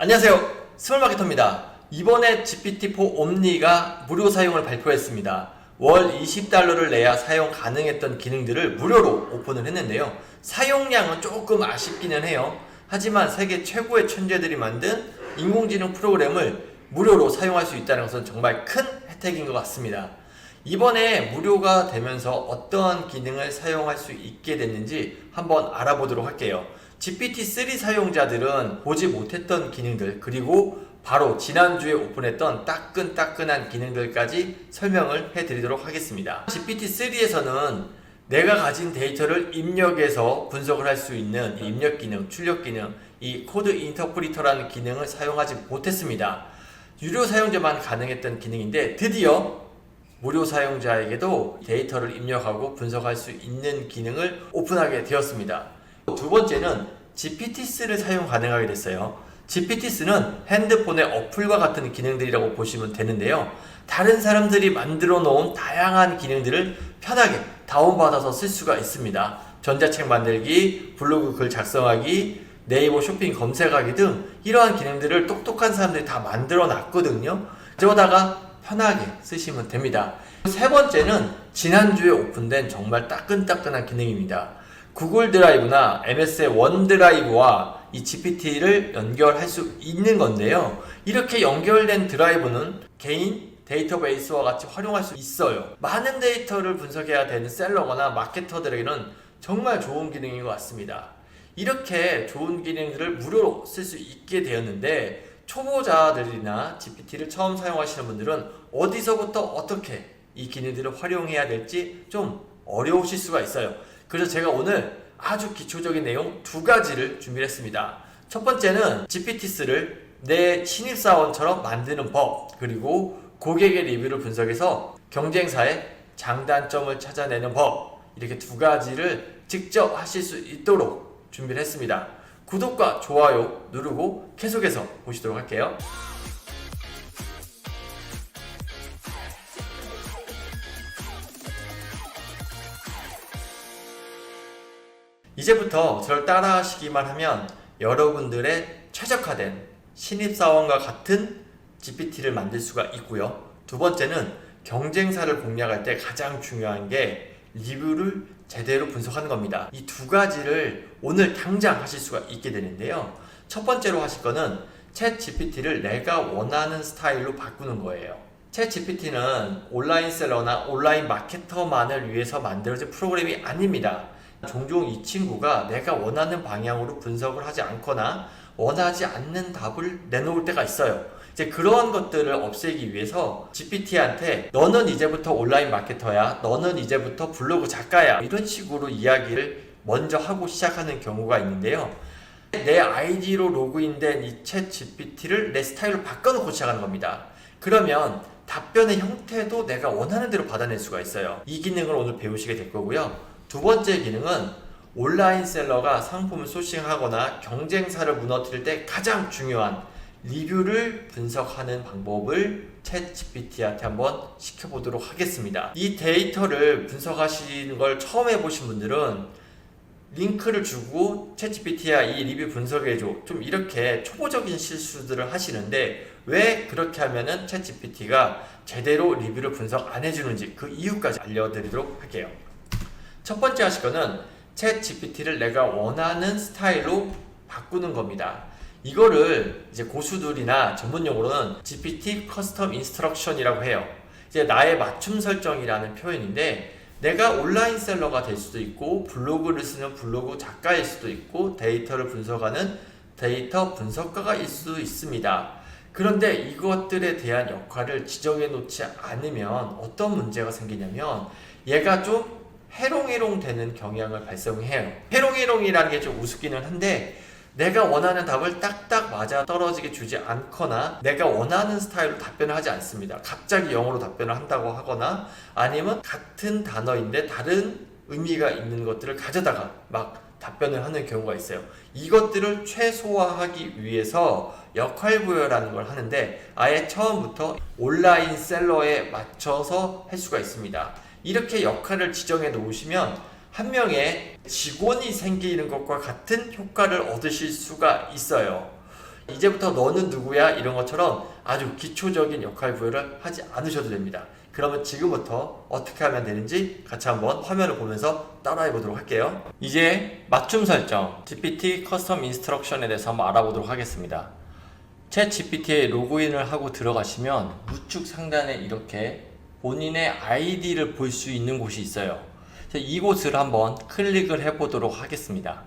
안녕하세요, 스몰마케터입니다. 이번에 GPT-4 옴니가 무료 사용을 발표했습니다. 월 20달러를 내야 사용 가능했던 기능들을 무료로 오픈을 했는데요. 사용량은 조금 아쉽기는 해요. 하지만 세계 최고의 천재들이 만든 인공지능 프로그램을 무료로 사용할 수 있다는 것은 정말 큰 혜택인 것 같습니다. 이번에 무료가 되면서 어떠한 기능을 사용할 수 있게 됐는지 한번 알아보도록 할게요. GPT-3 사용자들은 보지 못했던 기능들, 그리고 바로 지난주에 오픈했던 따끈따끈한 기능들까지 설명을 해드리도록 하겠습니다. GPT-3에서는 내가 가진 데이터를 입력해서 분석을 할 수 있는 입력 기능, 출력 기능, 이 코드 인터프리터라는 기능을 사용하지 못했습니다. 유료 사용자만 가능했던 기능인데 드디어 무료 사용자에게도 데이터를 입력하고 분석할 수 있는 기능을 오픈하게 되었습니다. 두 번째는 GPT-3를 사용 가능하게 됐어요. GPT-3는 핸드폰의 어플과 같은 기능들이라고 보시면 되는데요. 다른 사람들이 만들어 놓은 다양한 기능들을 편하게 다운받아서 쓸 수가 있습니다. 전자책 만들기, 블로그 글 작성하기, 네이버 쇼핑 검색하기 등 이러한 기능들을 똑똑한 사람들이 다 만들어 놨거든요. 그러다가 편하게 쓰시면 됩니다. 세 번째는 지난주에 오픈된 정말 따끈따끈한 기능입니다. 구글 드라이브나 MS의 원드라이브와 이 GPT를 연결할 수 있는 건데요. 이렇게 연결된 드라이브는 개인 데이터베이스와 같이 활용할 수 있어요. 많은 데이터를 분석해야 되는 셀러거나 마케터들에게는 정말 좋은 기능인 것 같습니다. 이렇게 좋은 기능들을 무료로 쓸 수 있게 되었는데 초보자들이나 GPT를 처음 사용하시는 분들은 어디서부터 어떻게 이 기능들을 활용해야 될지 좀 어려우실 수가 있어요. 그래서 제가 오늘 아주 기초적인 내용 두 가지를 준비했습니다. 첫 번째는 GPT-3를 내 신입사원처럼 만드는 법, 그리고 고객의 리뷰를 분석해서 경쟁사의 장단점을 찾아내는 법, 이렇게 두 가지를 직접 하실 수 있도록 준비를 했습니다. 구독과 좋아요 누르고 계속해서 보시도록 할게요. 이제부터 저를 따라 하시기만 하면 여러분들의 최적화된 신입사원과 같은 GPT를 만들 수가 있고요. 두 번째는 경쟁사를 공략할 때 가장 중요한 게 리뷰를 제대로 분석하는 겁니다. 이 두 가지를 오늘 당장 하실 수가 있게 되는데요. 첫 번째로 하실 거는 챗 GPT를 내가 원하는 스타일로 바꾸는 거예요. 챗 GPT는 온라인 셀러나 온라인 마케터만을 위해서 만들어진 프로그램이 아닙니다. 종종 이 친구가 내가 원하는 방향으로 분석을 하지 않거나 원하지 않는 답을 내놓을 때가 있어요. 이제 그러한 것들을 없애기 위해서 GPT한테 너는 이제부터 온라인 마케터야, 너는 이제부터 블로그 작가야, 이런 식으로 이야기를 먼저 하고 시작하는 경우가 있는데요. 내 아이디로 로그인된 이 챗 GPT를 내 스타일로 바꿔놓고 시작하는 겁니다. 그러면 답변의 형태도 내가 원하는 대로 받아낼 수가 있어요. 이 기능을 오늘 배우시게 될 거고요. 두 번째 기능은 온라인 셀러가 상품을 소싱하거나 경쟁사를 무너뜨릴 때 가장 중요한 리뷰를 분석하는 방법을 챗 GPT한테 한번 시켜보도록 하겠습니다. 이 데이터를 분석하시는 걸 처음 해보신 분들은 링크를 주고 챗 GPT야 이 리뷰 분석해줘, 좀 이렇게 초보적인 실수들을 하시는데 왜 그렇게 하면은 챗 GPT가 제대로 리뷰를 분석 안 해주는지 그 이유까지 알려드리도록 할게요. 첫 번째 하실 거는 챗 GPT를 내가 원하는 스타일로 바꾸는 겁니다. 이거를 이제 고수들이나 전문용어로는 GPT 커스텀 인스트럭션이라고 해요. 이제 나의 맞춤 설정이라는 표현인데 내가 온라인 셀러가 될 수도 있고 블로그를 쓰는 블로그 작가일 수도 있고 데이터를 분석하는 데이터 분석가가 일 수도 있습니다. 그런데 이것들에 대한 역할을 지정해 놓지 않으면 어떤 문제가 생기냐면 얘가 좀 해롱해롱 되는 경향을 발생해요. 해롱해롱이라는 게 좀 우습기는 한데 내가 원하는 답을 딱딱 맞아 떨어지게 주지 않거나 내가 원하는 스타일로 답변을 하지 않습니다. 갑자기 영어로 답변을 한다고 하거나 아니면 같은 단어인데 다른 의미가 있는 것들을 가져다가 막 답변을 하는 경우가 있어요. 이것들을 최소화하기 위해서 역할부여라는 걸 하는데 아예 처음부터 온라인 셀러에 맞춰서 할 수가 있습니다. 이렇게 역할을 지정해 놓으시면 한 명의 직원이 생기는 것과 같은 효과를 얻으실 수가 있어요. 이제부터 너는 누구야? 이런 것처럼 아주 기초적인 역할 부여를 하지 않으셔도 됩니다. 그러면 지금부터 어떻게 하면 되는지 같이 한번 화면을 보면서 따라해 보도록 할게요. 이제 맞춤 설정, GPT 커스텀 인스트럭션에 대해서 한번 알아보도록 하겠습니다. 챗 GPT에 로그인을 하고 들어가시면 우측 상단에 이렇게 본인의 아이디를 볼 수 있는 곳이 있어요. 이곳을 한번 클릭을 해 보도록 하겠습니다.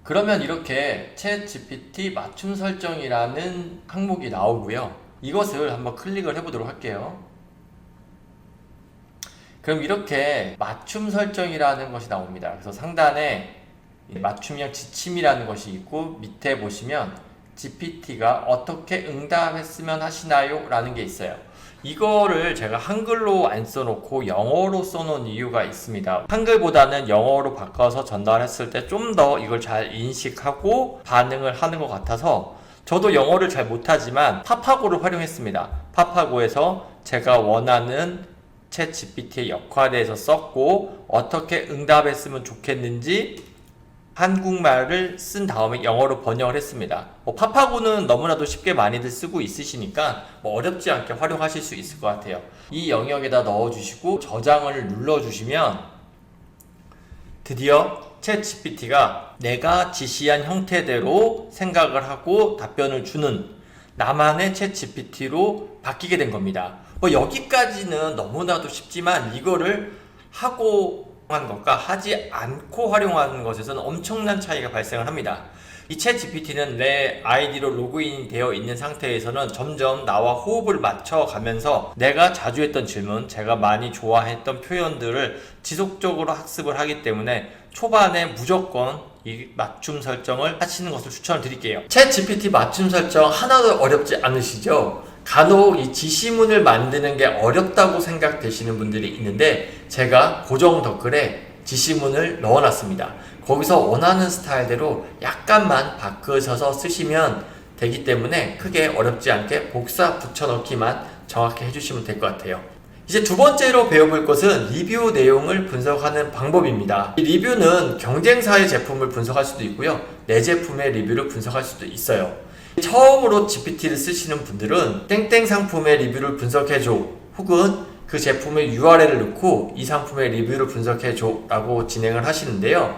그러면 이렇게 챗 GPT 맞춤 설정이라는 항목이 나오고요. 이것을 한번 클릭을 해 보도록 할게요. 그럼 이렇게 맞춤 설정이라는 것이 나옵니다. 그래서 상단에 맞춤형 지침이라는 것이 있고 밑에 보시면 GPT가 어떻게 응답했으면 하시나요? 라는 게 있어요. 이거를 제가 한글로 안 써놓고 영어로 써놓은 이유가 있습니다. 한글보다는 영어로 바꿔서 전달했을 때 좀 더 이걸 잘 인식하고 반응을 하는 것 같아서 저도 영어를 잘 못하지만 파파고를 활용했습니다. 파파고에서 제가 원하는 챗 GPT의 역할에 대해서 썼고 어떻게 응답했으면 좋겠는지 한국말을 쓴 다음에 영어로 번역을 했습니다. 파파고는 너무나도 쉽게 많이들 쓰고 있으시니까 어렵지 않게 활용하실 수 있을 것 같아요. 이 영역에다 넣어주시고 저장을 눌러주시면 드디어 챗 GPT가 내가 지시한 형태대로 생각을 하고 답변을 주는 나만의 챗 GPT로 바뀌게 된 겁니다. 여기까지는 너무나도 쉽지만 이거를 하고 한 것과 하지 않고 활용하는 것에서는 엄청난 차이가 발생을 합니다. 이 챗 GPT는 내 아이디로 로그인 되어 있는 상태에서는 점점 나와 호흡을 맞춰 가면서 내가 자주 했던 질문, 제가 많이 좋아했던 표현들을 지속적으로 학습을 하기 때문에 초반에 무조건 이 맞춤 설정을 하시는 것을 추천을 드릴게요. 챗 GPT 맞춤 설정 하나도 어렵지 않으시죠? 간혹 이 지시문을 만드는 게 어렵다고 생각되시는 분들이 있는데 제가 고정 댓글에 지시문을 넣어놨습니다. 거기서 원하는 스타일대로 약간만 바꾸셔서 쓰시면 되기 때문에 크게 어렵지 않게 복사 붙여넣기만 정확히 해주시면 될 것 같아요. 이제 두 번째로 배워볼 것은 리뷰 내용을 분석하는 방법입니다. 이 리뷰는 경쟁사의 제품을 분석할 수도 있고요. 내 제품의 리뷰를 분석할 수도 있어요. 처음으로 GPT를 쓰시는 분들은 땡땡 상품의 리뷰를 분석해줘 혹은 그 제품의 URL을 넣고 이 상품의 리뷰를 분석해줘 라고 진행을 하시는데요.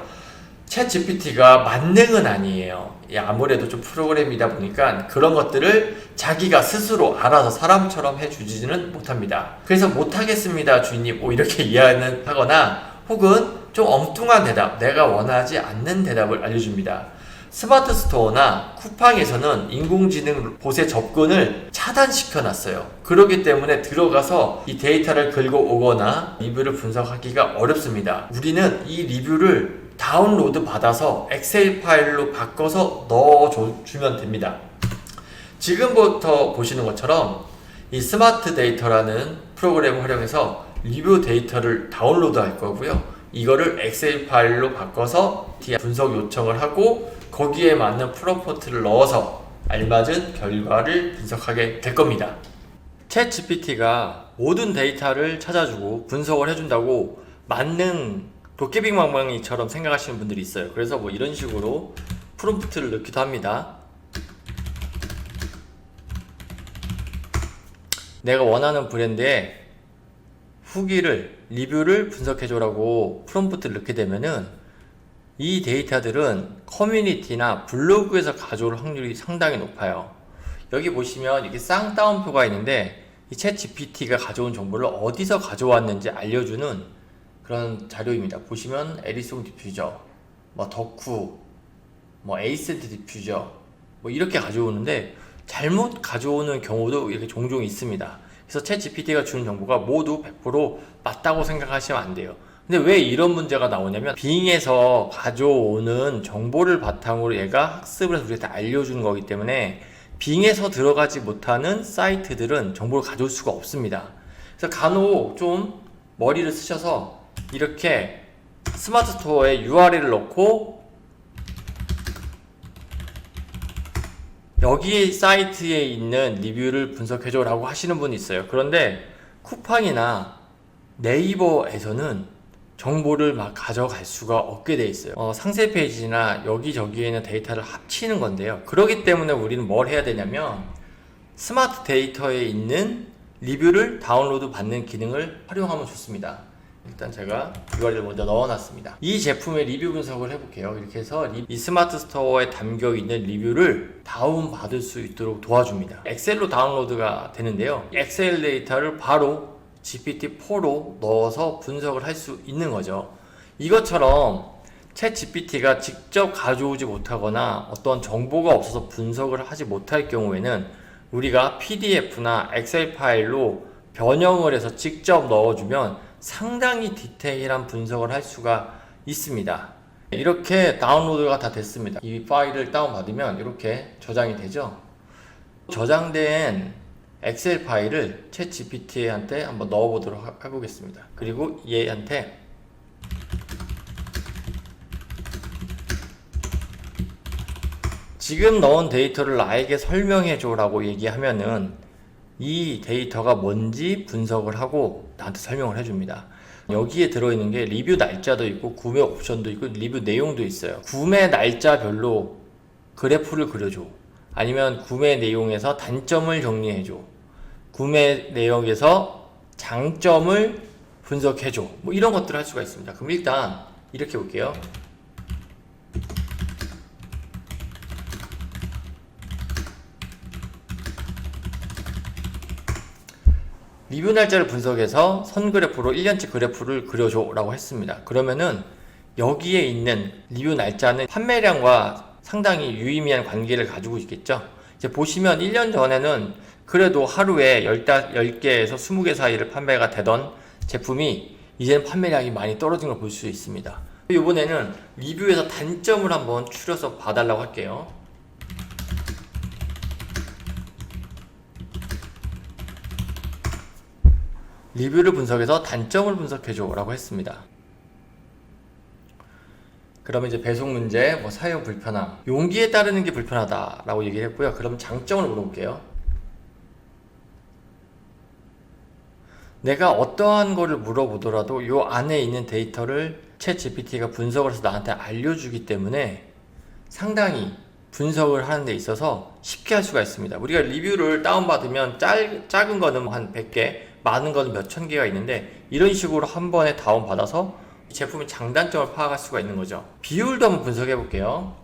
챗 GPT가 만능은 아니에요. 아무래도 좀 프로그램이다 보니까 그런 것들을 자기가 스스로 알아서 사람처럼 해주지는 못합니다. 그래서 못하겠습니다 주인님 이렇게 이해는 하거나 혹은 좀 엉뚱한 대답, 내가 원하지 않는 대답을 알려줍니다. 스마트 스토어나 쿠팡에서는 인공지능 봇의 접근을 차단시켜 놨어요. 그렇기 때문에 들어가서 이 데이터를 긁어 오거나 리뷰를 분석하기가 어렵습니다. 우리는 이 리뷰를 다운로드 받아서 엑셀 파일로 바꿔서 넣어주면 됩니다. 지금부터 보시는 것처럼 이 스마트 데이터라는 프로그램을 활용해서 리뷰 데이터를 다운로드 할 거고요. 이거를 엑셀 파일로 바꿔서 분석 요청을 하고 거기에 맞는 프롬프트를 넣어서 알맞은 결과를 분석하게 될 겁니다. 챗 GPT가 모든 데이터를 찾아주고 분석을 해준다고 만능 도깨비 방망이처럼 생각하시는 분들이 있어요. 그래서 이런 식으로 프롬프트를 넣기도 합니다. 내가 원하는 브랜드의 후기를, 리뷰를 분석해줘라고 프롬프트를 넣게 되면은 이 데이터들은 커뮤니티나 블로그에서 가져올 확률이 상당히 높아요. 여기 보시면 이렇게 쌍따옴표가 있는데 이 챗 GPT가 가져온 정보를 어디서 가져왔는지 알려주는 그런 자료입니다. 보시면 에리송 디퓨저, 덕후, 에이센트 디퓨저 이렇게 가져오는데 잘못 가져오는 경우도 이렇게 종종 있습니다. 그래서 챗 GPT가 주는 정보가 모두 100% 맞다고 생각하시면 안 돼요. 근데 왜 이런 문제가 나오냐면 빙에서 가져오는 정보를 바탕으로 얘가 학습을 해서 우리한테 알려주는 거기 때문에 빙에서 들어가지 못하는 사이트들은 정보를 가져올 수가 없습니다. 그래서 간혹 좀 머리를 쓰셔서 이렇게 스마트 스토어에 URL을 넣고 여기 사이트에 있는 리뷰를 분석해줘 라고 하시는 분이 있어요. 그런데 쿠팡이나 네이버에서는 정보를 막 가져갈 수가 없게 돼 있어요. 상세 페이지나 여기저기에는 데이터를 합치는 건데요. 그렇기 때문에 우리는 뭘 해야 되냐면 스마트 데이터에 있는 리뷰를 다운로드 받는 기능을 활용하면 좋습니다. 일단 제가 URL을 먼저 넣어놨습니다. 이 제품의 리뷰 분석을 해볼게요. 이렇게 해서 이 스마트 스토어에 담겨있는 리뷰를 다운받을 수 있도록 도와줍니다. 엑셀로 다운로드가 되는데요. 엑셀 데이터를 바로 GPT-4로 넣어서 분석을 할 수 있는 거죠. 이것처럼 챗 GPT가 직접 가져오지 못하거나 어떤 정보가 없어서 분석을 하지 못할 경우에는 우리가 PDF나 엑셀 파일로 변형을 해서 직접 넣어주면 상당히 디테일한 분석을 할 수가 있습니다. 이렇게 다운로드가 다 됐습니다. 이 파일을 다운받으면 이렇게 저장이 되죠. 저장된 엑셀 파일을 챗 GPT한테 한번 넣어보도록 해보겠습니다. 그리고 얘한테 지금 넣은 데이터를 나에게 설명해줘 라고 얘기하면은 이 데이터가 뭔지 분석을 하고 나한테 설명을 해줍니다. 여기에 들어있는 게 리뷰 날짜도 있고 구매 옵션도 있고 리뷰 내용도 있어요. 구매 날짜별로 그래프를 그려줘. 아니면 구매 내용에서 단점을 정리해줘. 구매 내역에서 장점을 분석해줘. 뭐 이런 것들을 할 수가 있습니다. 그럼 일단 이렇게 볼게요. 리뷰 날짜를 분석해서 선 그래프로 1년치 그래프를 그려줘 라고 했습니다. 그러면은 여기에 있는 리뷰 날짜는 판매량과 상당히 유의미한 관계를 가지고 있겠죠. 이제 보시면 1년 전에는 그래도 하루에 10개에서 20개 사이를 판매가 되던 제품이 이제는 판매량이 많이 떨어진 걸 볼 수 있습니다. 이번에는 리뷰에서 단점을 한번 추려서 봐달라고 할게요. 리뷰를 분석해서 단점을 분석해줘 라고 했습니다. 그러면 이제 배송 문제, 사용 불편함, 용기에 따르는 게 불편하다 라고 얘기를 했고요. 그럼 장점을 물어볼게요. 내가 어떠한 거를 물어보더라도 요 안에 있는 데이터를 챗 GPT가 분석을 해서 나한테 알려주기 때문에 상당히 분석을 하는 데 있어서 쉽게 할 수가 있습니다. 우리가 리뷰를 다운받으면 작은 거는 한 100개, 많은 거는 몇천 개가 있는데 이런 식으로 한 번에 다운받아서 제품의 장단점을 파악할 수가 있는 거죠. 비율도 한번 분석해 볼게요.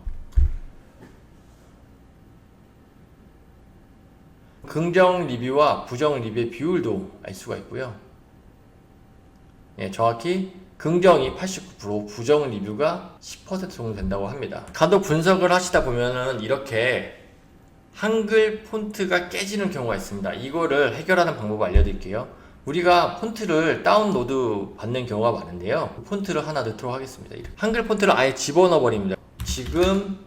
긍정 리뷰와 부정 리뷰의 비율도 알 수가 있고요. 정확히 긍정이 89%, 부정 리뷰가 10% 정도 된다고 합니다. 간혹 분석을 하시다 보면은 이렇게 한글 폰트가 깨지는 경우가 있습니다. 이거를 해결하는 방법을 알려드릴게요. 우리가 폰트를 다운로드 받는 경우가 많은데요. 폰트를 하나 넣도록 하겠습니다. 한글 폰트를 아예 집어넣어 버립니다. 지금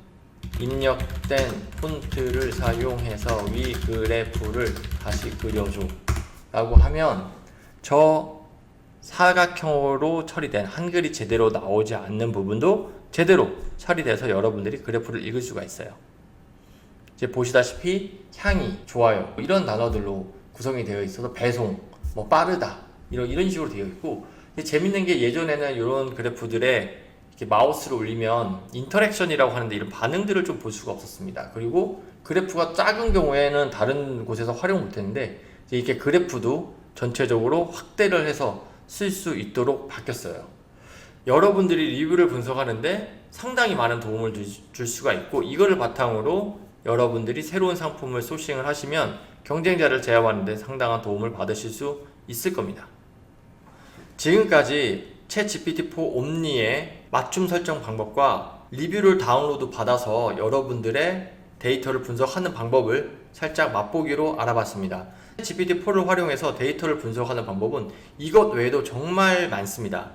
입력된 폰트를 사용해서 위 그래프를 다시 그려줘 라고 하면 저 사각형으로 처리된 한글이 제대로 나오지 않는 부분도 제대로 처리돼서 여러분들이 그래프를 읽을 수가 있어요. 이제 보시다시피 향이, 좋아요 이런 단어들로 구성이 되어 있어서 배송, 빠르다 이런 식으로 되어 있고, 재밌는 게 예전에는 이런 그래프들에 이렇게 마우스를 올리면 인터랙션이라고 하는데 이런 반응들을 좀 볼 수가 없었습니다. 그리고 그래프가 작은 경우에는 다른 곳에서 활용 못했는데 이렇게 그래프도 전체적으로 확대를 해서 쓸 수 있도록 바뀌었어요. 여러분들이 리뷰를 분석하는데 상당히 많은 도움을 줄 수가 있고, 이거를 바탕으로 여러분들이 새로운 상품을 소싱을 하시면 경쟁자를 제압하는 데 상당한 도움을 받으실 수 있을 겁니다. 지금까지 챗 GPT-4 옴니의 맞춤 설정 방법과 리뷰를 다운로드 받아서 여러분들의 데이터를 분석하는 방법을 살짝 맛보기로 알아봤습니다. GPT-4를 활용해서 데이터를 분석하는 방법은 이것 외에도 정말 많습니다.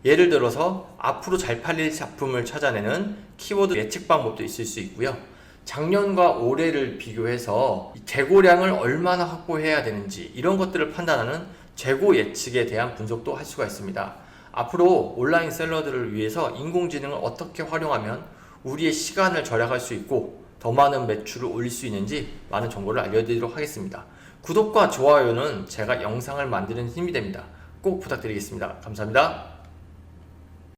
예를 들어서 앞으로 잘 팔릴 작품을 찾아내는 키워드 예측 방법도 있을 수 있고요. 작년과 올해를 비교해서 재고량을 얼마나 확보해야 되는지 이런 것들을 판단하는 재고 예측에 대한 분석도 할 수가 있습니다. 앞으로 온라인 셀러들을 위해서 인공지능을 어떻게 활용하면 우리의 시간을 절약할 수 있고 더 많은 매출을 올릴 수 있는지 많은 정보를 알려드리도록 하겠습니다. 구독과 좋아요는 제가 영상을 만드는 힘이 됩니다. 꼭 부탁드리겠습니다. 감사합니다.